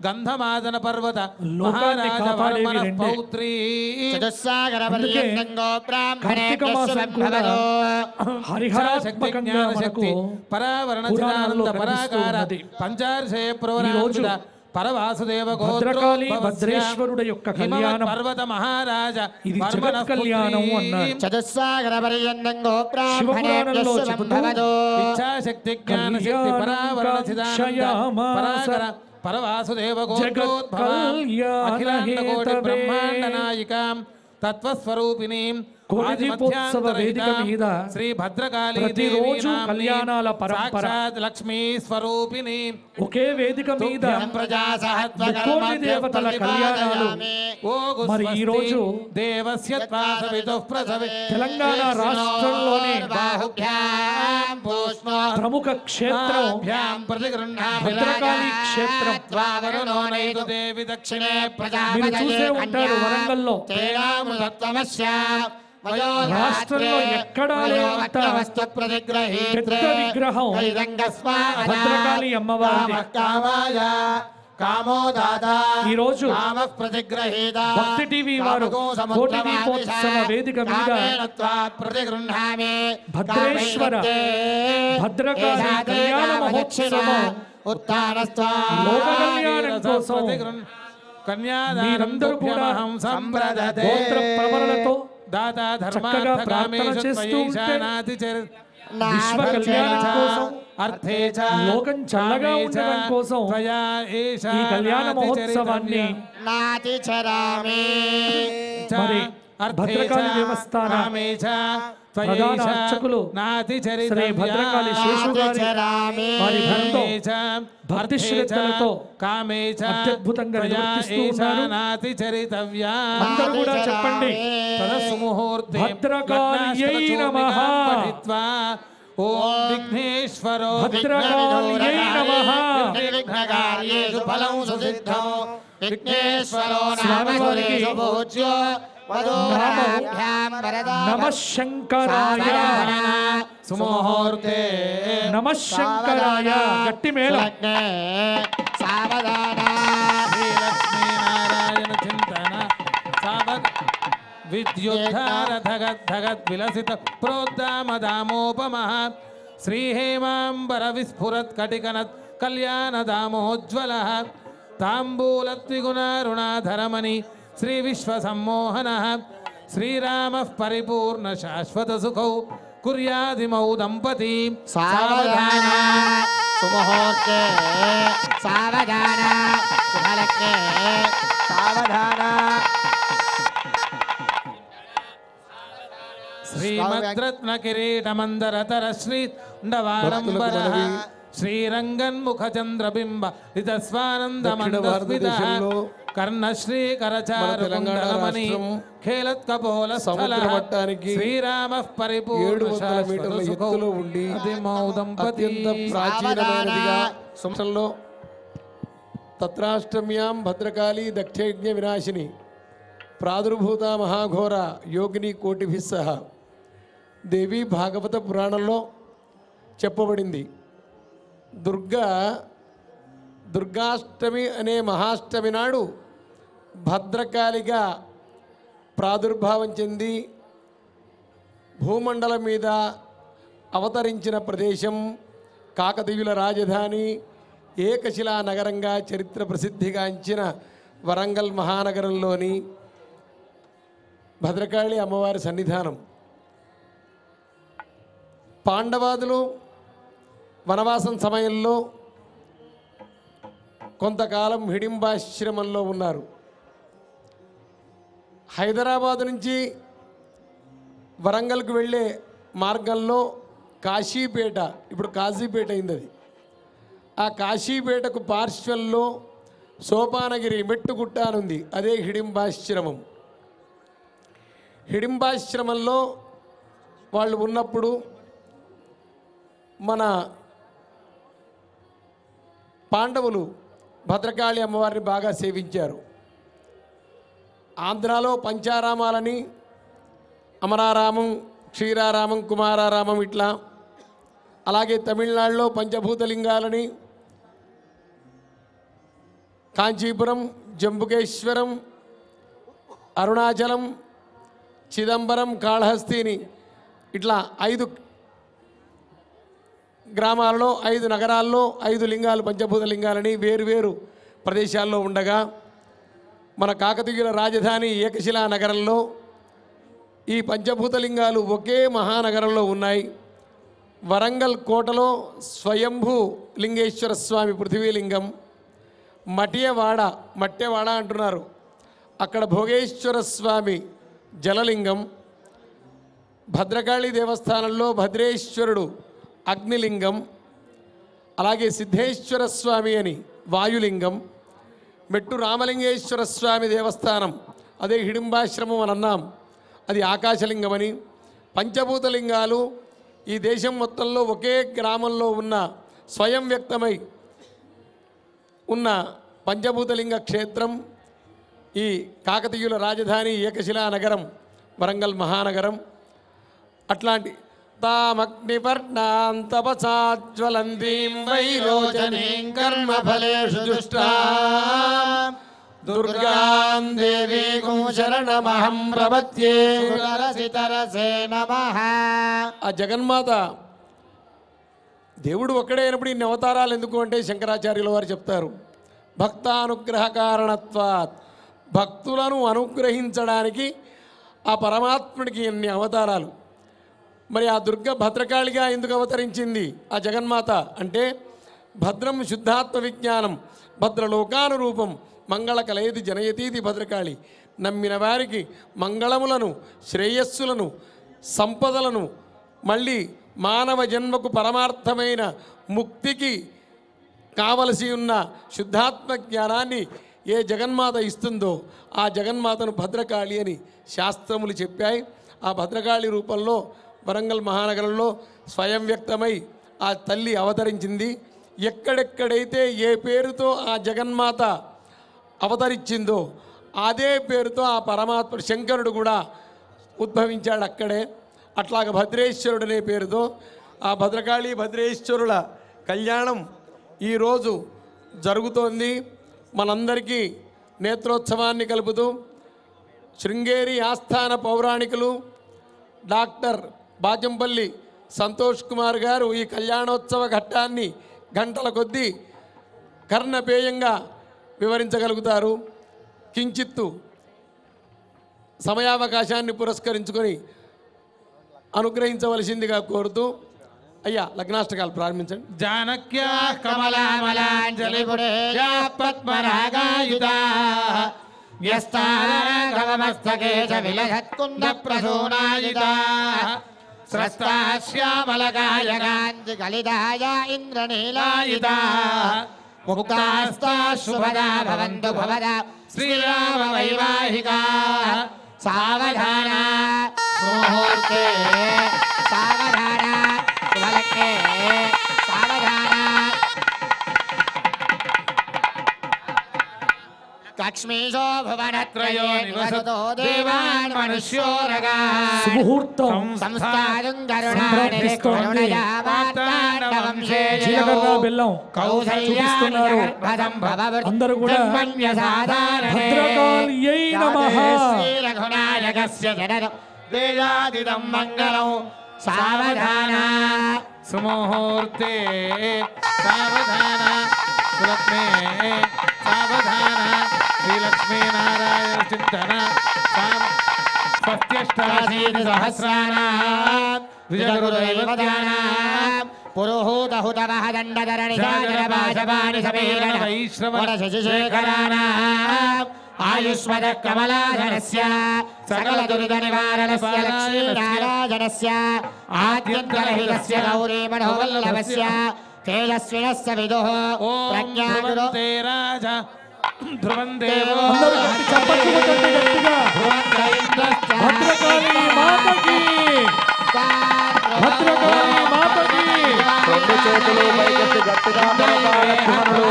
గంధమాదన పర్వత మహారాజ వర్మణ పౌత్రీ శక్తి జ్ఞానశక్తి పరావరణ చిదానంద పరాకార పంచార్షయ ప్రవరాన్విత పరవాసుదేవ భద్రేశ్వరుడు యొక్క కళ్యాణం పర్వత మహారాజ ఇది జగత్ కళ్యాణం అన్నారు. శివపురాణంలో చెబుతూ ఇచ్ఛాశక్తి జ్ఞానశక్తి పరావరణ చిదానంద పరాకర పరవాసుదేవ గోత్రోద్భవ అఖిలాండ కోటి బ్రహ్మాండ నాయికాం తత్వస్వరూపిణీం దీపోత్సవ వేదిక మీద శ్రీ భద్రకాళీ ప్రతిరోజు కళ్యాణాల పరంపర సాక్షాత్ లక్ష్మీ స్వరూపిణి ఒకే వేదిక మీద ముక్కోటి దేవతల కళ్యాణాలు మరి ఈ రోజు తెలంగాణ రాష్ట్రంలోనే ప్రముఖ క్షేత్రం భద్రకాళీ క్షేత్రం. మీరు చూసే ఉంటారు వరంగల్లో రాష్ట్రంలో ఎక్కడా లేనంత పెద్ద విగ్రహం భద్రకాళి అమ్మవారి. ఈ రోజు భక్తి టీవీ వారు కోటి దీపోత్సవ వేదిక మీద భద్రేశ్వర భద్రకాళి కళ్యాణ మహోత్సవం లోక కళ్యాణం కోసం మీరందరూ కూడా గోత్ర ప్రవరణతో చక్కగా ప్రార్థన చేస్తూ ఉంటే విశ్వ కళ్యాణం కోసం అర్థే చ లోకం చల్లగా కామే చ ఉండడం కోసం త్వయా ఏష ఈ కళ్యాణ మహోత్సవాన్ని నాతిచరామి మరి భద్రకాళి దేవస్థాన ప్రధాన అర్చకులు శ్రీ భద్రకాళి శేషు గారి వారి భక్తితో భక్తి శ్రద్ధలతో అత్యద్భుతంగా నిర్వర్తిస్తూ ఉన్నారు. అందరూ కూడా చెప్పండి, భద్రకాళియై నమః, ఓం విఘ్నేశ్వరో భద్రకాళియై నమః. విఘ్నకార్యేషు ఫలం సుసిద్ధం విఘ్నేశ్వరో స్వామివారికి నామస్మరేషు పూజ్యో వదోరాభ్యాం వరదానం నమః శంకరాయ, సుముహూర్తే నమః శంకరాయ. గట్టి మేళం. సావధాన శ్రీలక్ష్మీనారాయణ చింతన సావధ విద్యుద్ధార ధగద్ ధగద్ విలసిత ప్రోద్దామదామోపమః శ్రీహేమాంబర విస్ఫురత్ కటికనత్ కళ్యాణదామోజ్వలః తాంబూలద్విగుణారుణాధరమణి శ్రీ విశ్వసమ్మోహనః శ్రీరామః పరిపూర్ణ శాశ్వత సుఖౌ కుర్యాదిమౌ దంపతి సావధాన సుముహూర్తే సావధాన శుభలగ్నే సావధాన శ్రీమద్రత్న కిరీటమందరతర శ్రీ ండవాలంబర శ్రీరంగన్ముఖ చంద్రబింబ రితస్వానందమందస్మితః కర్ణశ్రీ కరచారు కుండలమణి ఖేలత్కపోల సముద్ర మట్టానికి శ్రీరామః పరిపూర్ణ 700 మీటర్ల ఎత్తులో ఉండి అత్యంత ప్రాచీనమైనదిగా సంవత్సరంలో తత్రాష్టమ్యాం భద్రకాళి దక్షయజ్ఞ వినాశిని ప్రాదుర్భూత మహాఘోర యోగిని కోటిభిः సహ దేవి భాగవత పురాణంలో చెప్పబడింది. దుర్గాష్టమి అనే మహాష్టమి నాడు భద్రకాళిగా ప్రాదుర్భావం చెంది భూమండలం మీద అవతరించిన ప్రదేశం కాకతీయుల రాజధాని ఏకశిలా నగరంగా చరిత్ర ప్రసిద్ధిగాంచిన వరంగల్ మహానగరంలోని భద్రకాళి అమ్మవారి సన్నిధానం. పాండవాదులు వనవాసం సమయంలో కొంతకాలం హిడింబాశ్రమంలో ఉన్నారు. హైదరాబాదు నుంచి వరంగల్కు వెళ్ళే మార్గంలో కాశీపేట, ఇప్పుడు కాశీపేట అయింది అది. ఆ కాశీపేటకు పార్శ్వంలో సోపానగిరి మెట్టుగుట్ట అనుంది, అదే హిడింబాశ్రమం. హిడింబాశ్రమంలో వాళ్ళు ఉన్నప్పుడు మన పాండవులు భద్రకాళి అమ్మవారిని బాగా సేవించారు. ఆంధ్రాలో పంచారామాలని అమరారామం, క్షీరారామం, కుమారారామం ఇట్లా, అలాగే తమిళనాడులో పంచభూతలింగాలని కాంచీపురం, జంబుకేశ్వరం, అరుణాచలం, చిదంబరం, కాళహస్తిని ఇట్లా 5 గ్రామాలలో 5 నగరాల్లో 5 లింగాలు, పంచభూత లింగాలని వేరువేరు ప్రదేశాల్లో ఉండగా మన కాకతీయుల రాజధాని ఏకశిలా నగరంలో ఈ పంచభూత లింగాలు ఒకే మహానగరంలో ఉన్నాయి. వరంగల్ కోటలో స్వయంభూ లింగేశ్వర స్వామి పృథివీలింగం, మట్టెవాడ అంటున్నారు, అక్కడ భోగేశ్వర స్వామి జలలింగం, భద్రకాళి దేవస్థానంలో భద్రేశ్వరుడు అగ్నిలింగం, అలాగే సిద్ధేశ్వర స్వామి అని వాయులింగం, మెట్టు రామలింగేశ్వర స్వామి దేవస్థానం అదే హిడింబాశ్రమం అని అన్నాం, అది ఆకాశలింగమని. పంచభూతలింగాలు ఈ దేశం మొత్తంలో ఒకే గ్రామంలో ఉన్న స్వయం వ్యక్తమై ఉన్న పంచభూతలింగ క్షేత్రం ఈ కాకతీయుల రాజధాని ఏకశిలా నగరం వరంగల్ మహానగరం. అట్లాంటి తామగ్నిపర్ణాం తపసాజ్వలంతీం వైరోచనీం కర్మఫలేషు దుష్టాం దుర్గాం దేవీం శరణమహం ప్రపద్యే. ఆ జగన్మాత దేవుడు ఒక్కడే అయినప్పుడు ఇన్ని అవతారాలు ఎందుకు అంటే శంకరాచార్యుల వారు చెప్తారు, భక్తానుగ్రహ కారణత్వాత్, భక్తులను అనుగ్రహించడానికి ఆ పరమాత్ముడికి ఎన్ని అవతారాలు. మరి ఆ దుర్గ భద్రకాళిగా ఎందుకు అవతరించింది ఆ జగన్మాత అంటే భద్రం శుద్ధాత్మ విజ్ఞానం భద్రలోకానురూపం మంగళ కలయతి జనయతీతి భద్రకాళి. నమ్మిన వారికి మంగళములను శ్రేయస్సులను సంపదలను మళ్ళీ మానవ జన్మకు పరమార్థమైన ముక్తికి కావలసి ఉన్న శుద్ధాత్మ జ్ఞానాన్ని ఏ జగన్మాత ఇస్తుందో ఆ జగన్మాతను భద్రకాళి అని శాస్త్రములు చెప్పాయి. ఆ భద్రకాళి రూపంలో వరంగల్ మహానగరంలో స్వయం వ్యక్తమై ఆ తల్లి అవతరించింది. ఎక్కడెక్కడైతే ఏ పేరుతో ఆ జగన్మాత అవతరించిందో అదే పేరుతో ఆ పరమాత్మ శంకరుడు కూడా ఉద్భవించాడు అక్కడే. అట్లాగ భద్రేశ్వరుడు అనే పేరుతో ఆ భద్రకాళి భద్రేశ్వరుల కళ్యాణం ఈరోజు జరుగుతోంది. మనందరికీ నేత్రోత్సవాన్ని కలుపుతూ శృంగేరి ఆస్థాన పౌరాణికులు డాక్టర్ బాజంపల్లి సంతోష్ కుమార్ గారు ఈ కళ్యాణోత్సవ ఘట్టాన్ని గంటల కొద్దీ కర్ణపేయంగా వివరించగలుగుతారు. కించిత్తు సమయావకాశాన్ని పురస్కరించుకొని అనుగ్రహించవలసిందిగా కోరుతూ అయ్యా లగ్నాష్టకాలు ప్రారంభించండి. జానక్యా కమలామలాంజలి పద్మరాగాయుధా వ్యస్తారాఘవమస్తకే చ విలసత్కుండ ప్రసూనాయుధా స్రస్తాశ్యామలకాయకాంతి కలిదాయ ఇంద్రనీలాయుధా ముక్తాస్తా శుభదా భవంతు భవదా శ్రీరామ వైవాహికా సావధాన ముహూర్తే సావధాన శుభలగ్నే సావధాన లక్ష్మీశో భువనత్రయో నివసతో దేవాన్ మనుష్యోరగా శుభముహూర్తం సంస్థానం కరుణానిధి కరుణయా వార్తాండవం జీలకర్ర బెల్లం చూపిస్తున్నారు. అందరూ కూడా భద్రకాళియై నమః రఘునాయకస్య జననం వేదాదిదం మంగళం సావధాన సుముహూర్తే సావధాన సులక్ష్మే సావధాన శ్రీలక్ష్మీనారాయణ చింతన స్వస్త్యష్టాశీతి సహస్రానాం విజయగురుదైవదానాం పురోహూతహుతమహదండధరణిజాజనపాశపాని సమీరణ ఆయుష్మద కమలాధరస్య సకల దురిత నివారణస్య లక్ష్మీనారాయణస్య ఆద్యంతరహితస్య గౌరీ మనోవల్లభస్య తేజస్వినస్య విదుః ప్రజ్ఞాగురో రాజా ధ్రువం దేవో అందరూ గట్టి చప్పట్లు కొట్టండి గట్టిగా. భద్రకాళి మాతకి భద్రకాళి మాతకి రెండు చేతులు పైకెత్తి గట్టిగా కరతాళ ధ్వనులు.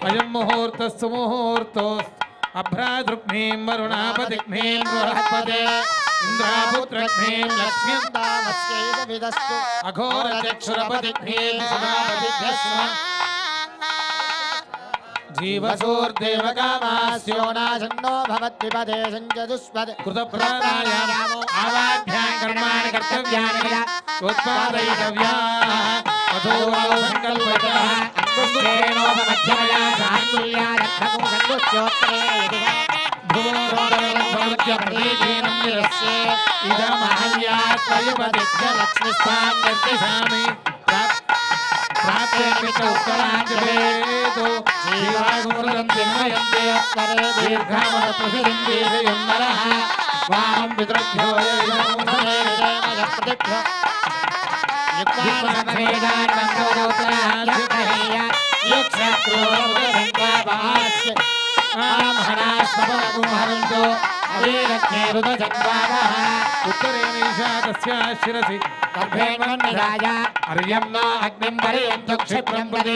అయం ముహూర్తస్సు ముహూర్తో అభ్రాదృగ్నీం వరుణాపతిగ్నీం బృహస్పతే ఇంద్రాపుత్రగ్నీం లక్ష్మీం అఘోరచక్షురపతిగ్నీం సురాపతిభ్యస్మ జీవసూర్దేవకామాస్యోనాశన్నో భవద్విపదే సంచదుష్పద్ కృతప్రాణాయామో ఆవాభ్యాం కర్మాణి కర్తవ్యాని ఉత్పాదయితవ్యాః అథోవో సంకల్పతః లక్ష్మిస్థాన్ నిర్దిశామి ప్రాప్యేమితౌత్తరాంజలేతో జీవాగుమృతం తిన్మయంతే దీర్ఘామరప్రసిద్ధిం నరః వామం పితృభ్యో ఉత్తరేణీషా తస్యా శిరసి అర్యం న అగ్నిం పర్యంత క్షిప్రం ప్రతి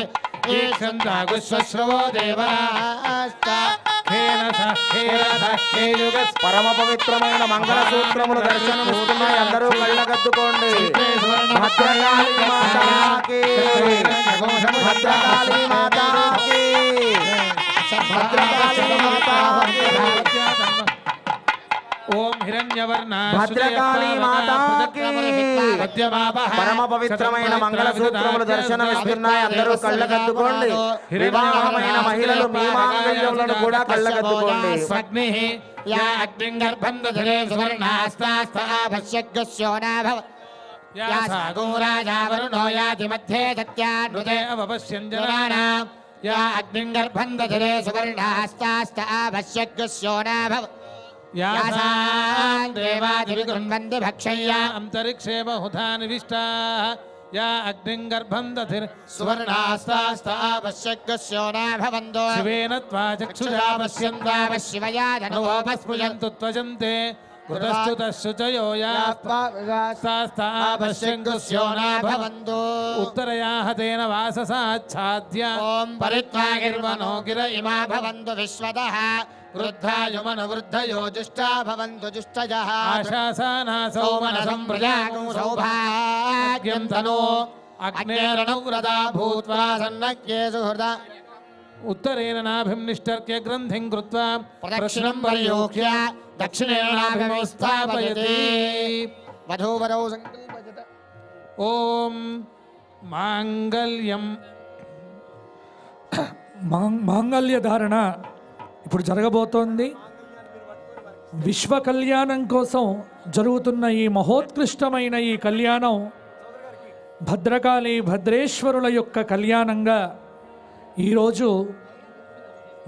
ఈక్షంతాగుశ్వశ్రవో దేవా పరమ పవిత్రమైన మంగళసూత్రములు దర్శనమిస్తున్నాయి. అందరూ కళ్ళగద్దుకోండి. భద్రకాళి మాతాకి, భద్రకాళి మాతాకి, భద్రకాళి మాతాకి. ఓం హిరణ్యవర్ణ భద్రకాళి మాతాకి. పరమ పవిత్రమైన మంగళసూత్రములు దర్శనమిస్తున్నాయి. అందరూ కళ్ళగద్దుకోండి. వివాహమైన మహిళలు మీ మాంగళ్యములను కూడా కళ్ళగద్దుకోండి. యా అగ్నిగర్భం దధరే సువర్ణాస్తాస్తాభస్యగస్యోనాభవ యా సాగోరాజావరుణో యాతి మధ్యే సత్యాన్నుతే అవపశ్యంజనానాం యా అగ్నిగర్భం దధరే సువర్ణాస్తాస్తాభస్యగస్యోనాభవ యా యాసాం దేవాదివిగృహ్ణన్తి భక్షయ్యా అంతరిక్షే బహుధా నివిష్టాః యా అగ్నిం గర్భం దధిర్ సువర్ణాస్తాస్తాభస్యగస్యోనాభవంతో శివేన త్వా చక్షుషా పశ్యంతాః శివయా ధనోపస్ఫుజంతు యంతు త్వజంతే కృతశ్చుతశ్చుచయో యా భవంతు ఉత్తరయాః తేన వాససాచ్ఛాద్య ఓం పరిత్వాగిర్వనో గిర ఇమా భవంతు విశ్వదః వృద్ధాయుమనువృద్ధయో జుష్టా భవంతు జుష్టజః ఆశాసానాసౌ సౌమనసం ప్రజాగం సౌభాగ్యం తనో అగ్నేరణవ్రతా భూత్వా సన్నక్యే సుహృదా ఉత్తరేణ నాభిం నిష్టర్క్య గ్రంథిం కృత్వా ప్రదక్షిణం పరియోక్య దక్షిణేన నాభిం స్థాపయతి వధూవరౌ సంకల్పయత ఓం మాంగళ్యం మాంగళ్య ధారణ ఇప్పుడు జరగబోతోంది. విశ్వ కళ్యాణం కోసం జరుగుతున్న ఈ మహోత్కృష్టమైన ఈ కళ్యాణం భద్రకాళి భద్రేశ్వరుల యొక్క కళ్యాణంగా ఈరోజు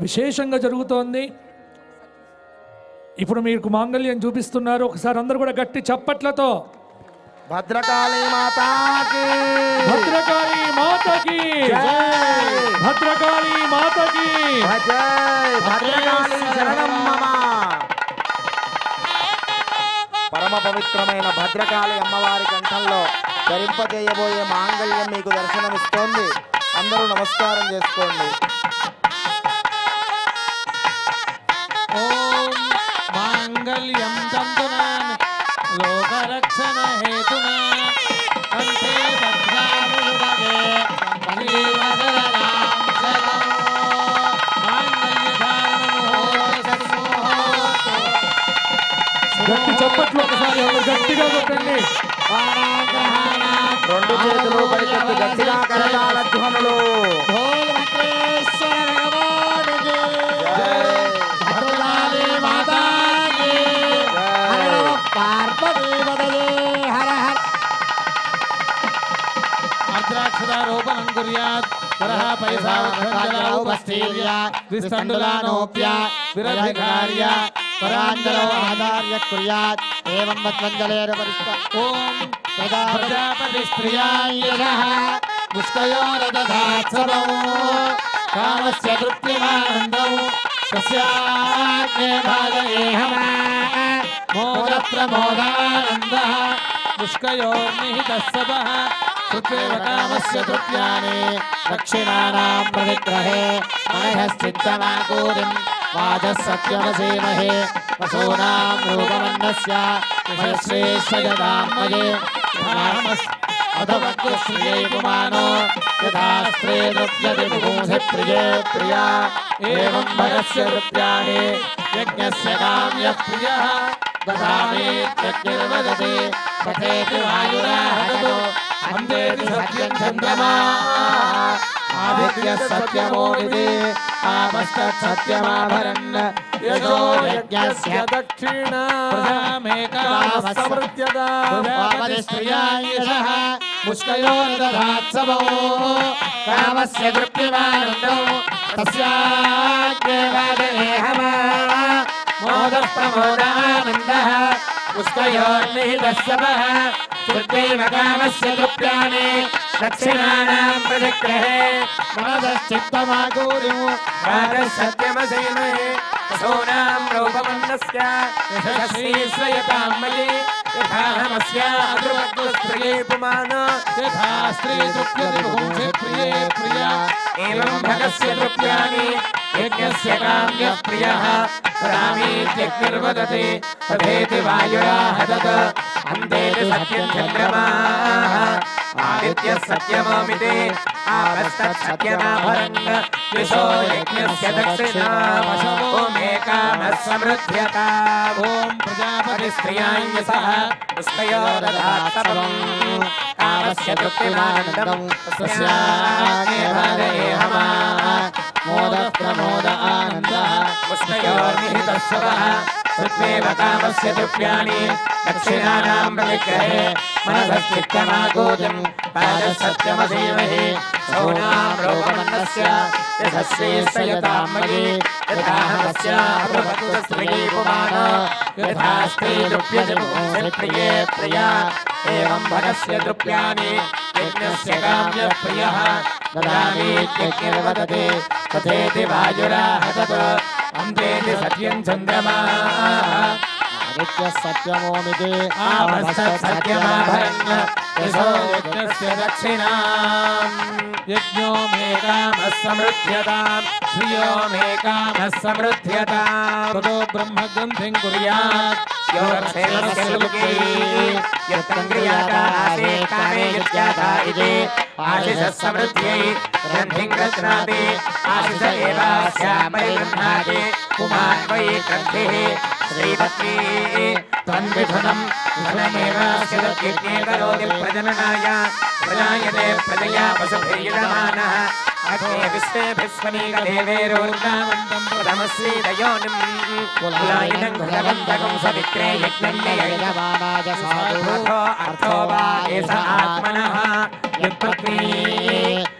విశేషంగా జరుగుతోంది. ఇప్పుడు మీకు మాంగళ్యం చూపిస్తున్నారు. ఒకసారి అందరూ కూడా గట్టి చప్పట్లతో భద్రకాళి మాతాకి, భద్రకాళి మాతకి, భద్రకాళి మాతకి. జై భద్రకాళి శరణం మమ. పరమ పవిత్రమైన భద్రకాళి అమ్మవారి కంఠంలో ధరింపజేయబోయే మాంగళ్యం మీకు దర్శనమిస్తోంది. అందరూ నమస్కారం చేసుకోండి. ఓం మాంగళ్యం తంతునా లోకరక్షణ హేతునా కంఠే బధ్నామి గట్టి చప్పట్లు ఒకసారి ఎవరు గట్టిగా కొట్టండి. రెండు చేతులు పైకెత్తి గట్టిగా కరతాళ ధ్వనులు. అర్ద్రాక్షరారోపణం కుర్యాత్ వరహ పైసా ఉపస్థీర్య విస్తండులానోప్య విరధికార్య పరాంజలో ఆధార్య కుర్యాత్ ఏవం వత్వంజలేరపరిష్ట ఓం ప్రజాపతి స్త్రియాయనః ముష్కయోరదధాత్సవో కామస్య తృప్తిమానందం తస్యాగ్నే భాగయేహమ మోద ప్రమోదానందః పుష్కయోర్నిహితః సభః కృత్వేవ కామస్య తృప్యాని దక్షిణానాం ప్రతిగ్రహే మనఃశ్చిత్తమాకూరిం వాచः సత్యమసేమహే పశూనాం రూపమన్నస్య మయశ్రేష్ఠజతాం మయే అథవక్యశ్రియై పుమానో యథా స్త్రీ నృత్యతి ముహూర్ధి ప్రియే ప్రియా ఏవం భగస్య నృత్యాని యజ్ఞస్య కామ్యః ప్రియః దదామీత్యగ్నిర్వదతి పఠేతి వాయురాహతతో అందేతి సత్యం చంద్రమా ఆదిత్యః సత్యమోనిది ఆపస్తత్సత్యమాభరన్ యజో యజ్ఞస్య దక్షిణ ప్రజామేకామస్మృత్యదా ప్రజాపతిస్త్రియాయశః ముష్కయోర్దధాత్సవో కామస్య తృప్తిమానందం తస్యాగ్నేవాదయేహమ మోదః ప్రమోదానందః ముష్కయోర్నిహితః సభః తృప్తేవ కామస్య తృప్యాని దక్షిణానాం ప్రతిగ్రహే మనశ్చిత్తమాకూరిం వాచः సత్యమసేమహే పశూనాం రూపమన్నస్య యశస్వీ శ్రయతాం మయే यथाहमस्य अद्रुवत्वस्त्रिये पुमान यथा स्त्री तृप्यते पुंसे प्रिये प्रिया एवं भगस्य तृप्यानि यज्ञस्य काम्यः प्रियः रामीत्यग्निर्वदति तथेति वायुराह तत् अन्तेति सत्यं चन्द्रमाः आदित्यः सत्यमोमिति आपस्तत् सत्यमाभरन् यशो यज्ञस्य दक्षिणाम् ओमेकामः समृद्ध्यताम् ॐ प्रजापतिस्त्रियाञ्जसः पुष्पयो दधात् सर्वम् कामस्य तृप्तिमानन्दम् तस्याग्नेभाजयेहमा मोदः प्रमोद आनन्दः पुष्पयोर्निहितः स्वरः श्रुत्वेव कामस्य तृप्याणि दक्षिणानां प्रतिग्रहे मनसश्चित्तमागोचम् पादः सत्यमधीमहि शौनां रोगमन्नस्य यशस्वीस्तयतां मयि यथाहमस्य प्रभक्तस्त्रिये पुमान यथा स्त्री तृप्यते पुंसे प्रिये प्रिया एवं भगस्य तृप्यानि यज्ञस्य काम्यः प्रियः ददामीत्यग्निर्वदति तथेति वायुराह तत् अन्तेति सत्यं चन्द्रमाः आदित्यः सत्यमोमिति आपस्तत् सत्यमाभरन् यशो यज्ञस्य दक्षिणाम् यज्ञो मे कामः समृद्ध्यताम् श्रियो मे कामः समृद्ध्यताम् ततो ब्रह्मग्रन्थिं कुर्यात् योगक्षेमस्य लोके यत्तङ्क्रियाकासे कामे युज्याता इति आशिषः समृद्ध्यै ग्रन्थिं गृह्णाति आशिष एवास्यामरिगृह्णाति पुमान्वयि ग्रन्थिः श्रीपत्नी तन्मिथुनं मिथुनमेवास्य यज्ञे करोति प्रजननाय प्रजायते प्रजया पशुभिर्यजमानः अग्ने विश्वेभिस्वनीकदेवेरोर्नामन्तं प्रथमश्रीदयोनिं कुलायिनं घृतवन्तकं सवित्रे यज्ञं यजमानाय साधु अर्थो वा एष आत्मनः यत्पत्नी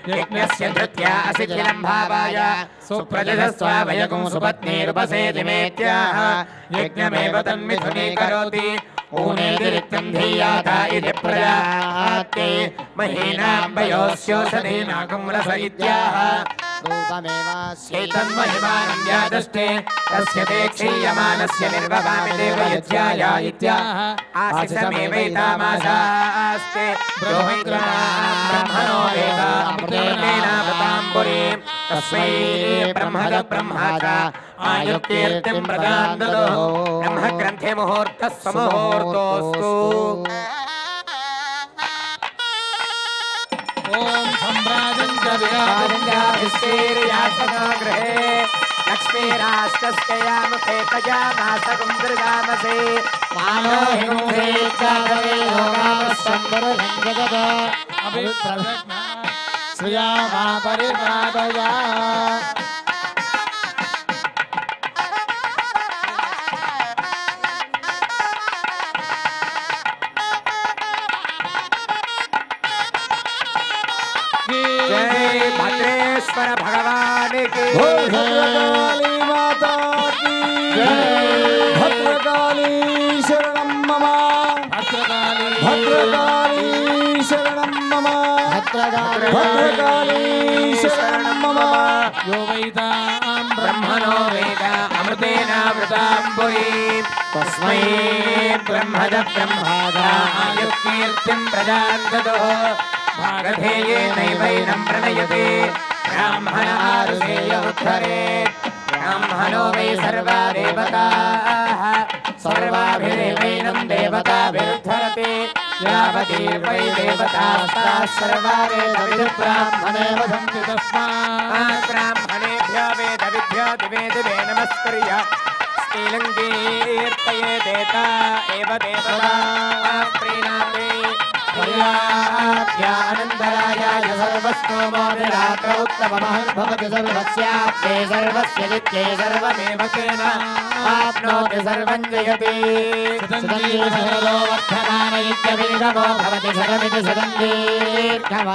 यज्ञस्य धृत्या असिखिलं भावाय सुप्रजस्वावयगुं सुपत्नीरुपसेति मेत्याह यज्ञमेव तन्मिथुनीकरोति ऊनेतिरिक्तं धीयाता इति प्रजाते महीनां वयोस्योषधीनागुं रस इत्याह रूपमेवास्यैतन्महिमानं व्यादष्टे तस्य ते क्षीयमानस्य निर्ववामि देवयज्ञाय इत्याह आशिषमेवैतामाशास्ते ब्रह्मणो वेद अमृतेनावृताम्बुरीं तस्मै ब्रह्मद ब्रह्माचा आयुकीर्तिं प्रदान् ददोः ब्रह्मग्रन्थे मुहूर्तः सममुहूर्तोऽस्तु ॐ सम्राजं च गृहे लक्ष्मीराष्ट्रस्कया मुखे तजामासकुं दुर्गामसे मानो हिंसे चादवे लोकामस्संवरसंजगदा अभिप्रज्ञा श्रिया मा परिपादया जय भद्रेश्वर भगवान की भद्रकाली माता की जय भद्रकाली शरणं मम भद्रकाली शरणं मम भद्रकाली शरणं मम यो वैतां ब्रह्मणो वेद अमृतेनावृताम्बुरीं तस्मै ब्रह्मद ब्रह्मादा आयुकीर्तिं प्रदान् ददोः भागधेयेनैवैनं प्रणयते ब्राह्मण आरुषेय उद्धरेत् ब्राह्मणो वै सर्वा देवताः सर्वाभिरेवैनं देवताभिरुद्धरति यावतीर्वै देवतास्ताः सर्वा वेदविदुब्राह्मणे वदन्ति तस्मात् ब्राह्मणेभ्यो वेदविभ्यो दिवे दिवे नमस्कुर्य श्रीलङ्कीर्तये देता एव देवता प्रीणाते अनन्तरायाय सर्वस्तोमोदिरात्र उत्तममहद्भवति सर्वस्याप्ते सर्वस्य नित्ये सर्वमेव तेन आप्नोति सर्वं जयति सुतन्तीर् सकलो वर्धमान इत्यभिनिगमो भवति सकमिति सुतन्तीर्घम